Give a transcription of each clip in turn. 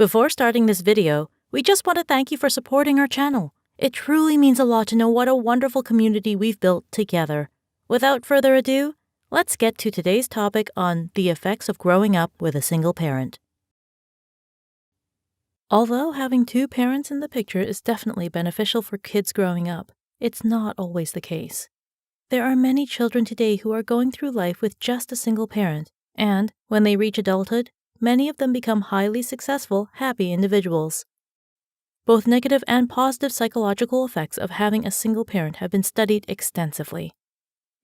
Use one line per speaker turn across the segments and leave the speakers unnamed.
Before starting this video, we just want to thank you for supporting our channel. It truly means a lot to know what a wonderful community we've built together. Without further ado, let's get to today's topic on the effects of growing up with a single parent. Although having two parents in the picture is definitely beneficial for kids growing up, it's not always the case. There are many children today who are going through life with just a single parent, and when they reach adulthood, many of them become highly successful, happy individuals. Both negative and positive psychological effects of having a single parent have been studied extensively.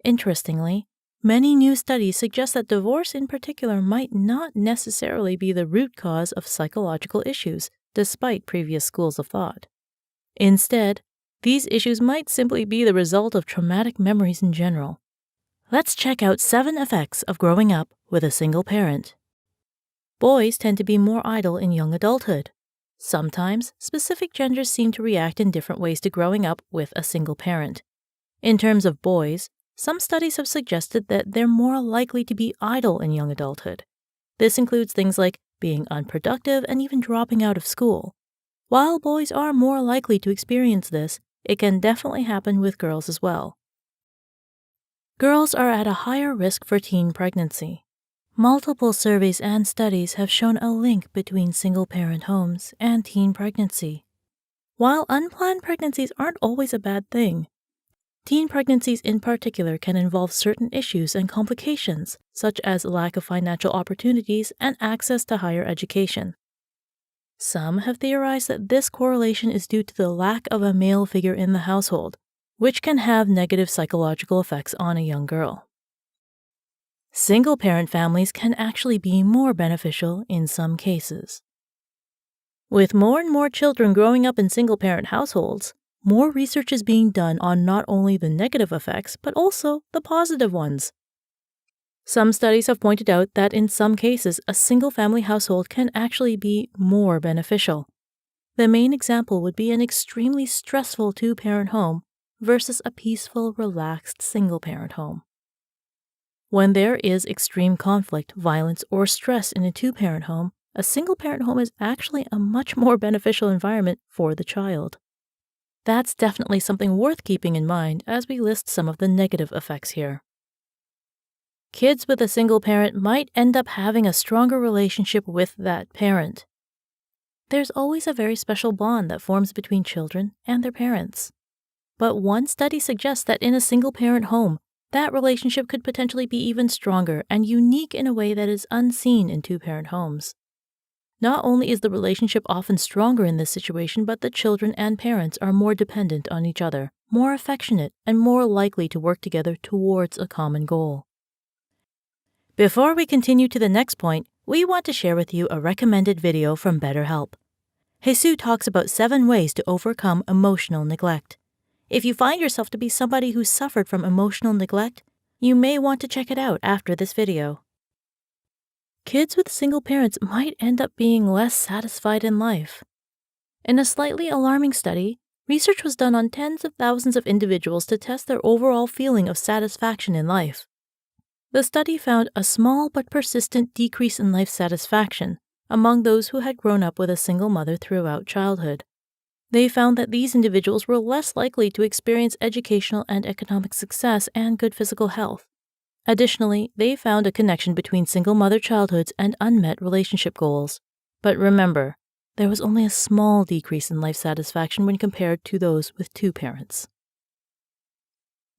Interestingly, many new studies suggest that divorce in particular might not necessarily be the root cause of psychological issues, despite previous schools of thought. Instead, these issues might simply be the result of traumatic memories in general. Let's check out 7 effects of growing up with a single parent. Boys tend to be more idle in young adulthood. Sometimes, specific genders seem to react in different ways to growing up with a single parent. In terms of boys, some studies have suggested that they're more likely to be idle in young adulthood. This includes things like being unproductive and even dropping out of school. While boys are more likely to experience this, it can definitely happen with girls as well. Girls are at a higher risk for teen pregnancy. Multiple surveys and studies have shown a link between single-parent homes and teen pregnancy. While unplanned pregnancies aren't always a bad thing, teen pregnancies in particular can involve certain issues and complications, such as lack of financial opportunities and access to higher education. Some have theorized that this correlation is due to the lack of a male figure in the household, which can have negative psychological effects on a young girl. Single-parent families can actually be more beneficial in some cases. With more and more children growing up in single-parent households, more research is being done on not only the negative effects, but also the positive ones. Some studies have pointed out that in some cases, a single-family household can actually be more beneficial. The main example would be an extremely stressful two-parent home versus a peaceful, relaxed single-parent home. When there is extreme conflict, violence, or stress in a two-parent home, a single-parent home is actually a much more beneficial environment for the child. That's definitely something worth keeping in mind as we list some of the negative effects here. Kids with a single parent might end up having a stronger relationship with that parent. There's always a very special bond that forms between children and their parents. But one study suggests that in a single-parent home, that relationship could potentially be even stronger and unique in a way that is unseen in two-parent homes. Not only is the relationship often stronger in this situation, but the children and parents are more dependent on each other, more affectionate, and more likely to work together towards a common goal. Before we continue to the next point, we want to share with you a recommended video from BetterHelp. Jesus talks about 7 ways to overcome emotional neglect. If you find yourself to be somebody who suffered from emotional neglect, you may want to check it out after this video. Kids with single parents might end up being less satisfied in life. In a slightly alarming study, research was done on tens of thousands of individuals to test their overall feeling of satisfaction in life. The study found a small but persistent decrease in life satisfaction among those who had grown up with a single mother throughout childhood. They found that these individuals were less likely to experience educational and economic success and good physical health. Additionally, they found a connection between single mother childhoods and unmet relationship goals. But remember, there was only a small decrease in life satisfaction when compared to those with 2 parents.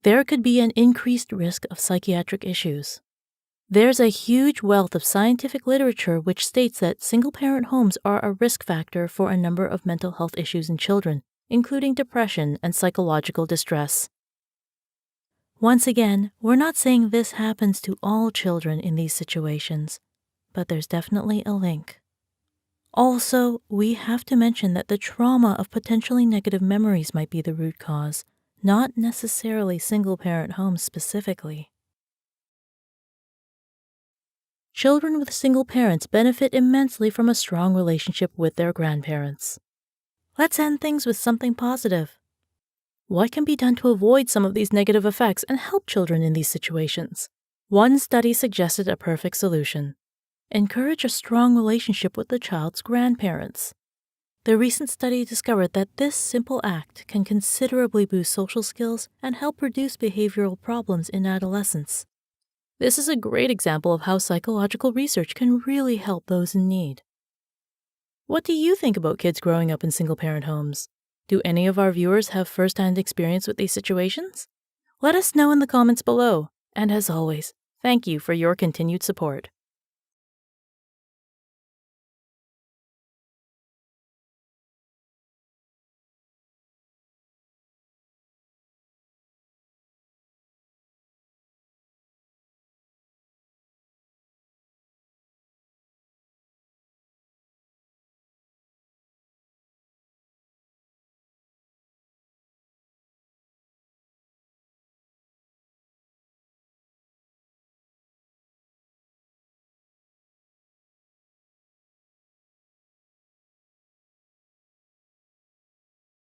There could be an increased risk of psychiatric issues. There's a huge wealth of scientific literature which states that single-parent homes are a risk factor for a number of mental health issues in children, including depression and psychological distress. Once again, we're not saying this happens to all children in these situations, but there's definitely a link. Also, we have to mention that the trauma of potentially negative memories might be the root cause, not necessarily single-parent homes specifically. Children with single parents benefit immensely from a strong relationship with their grandparents. Let's end things with something positive. What can be done to avoid some of these negative effects and help children in these situations? One study suggested a perfect solution. encourage a strong relationship with the child's grandparents. The recent study discovered that this simple act can considerably boost social skills and help reduce behavioral problems in adolescence. This is a great example of how psychological research can really help those in need. What do you think about kids growing up in single-parent homes? Do any of our viewers have first-hand experience with these situations? Let us know in the comments below. And as always, thank you for your continued support.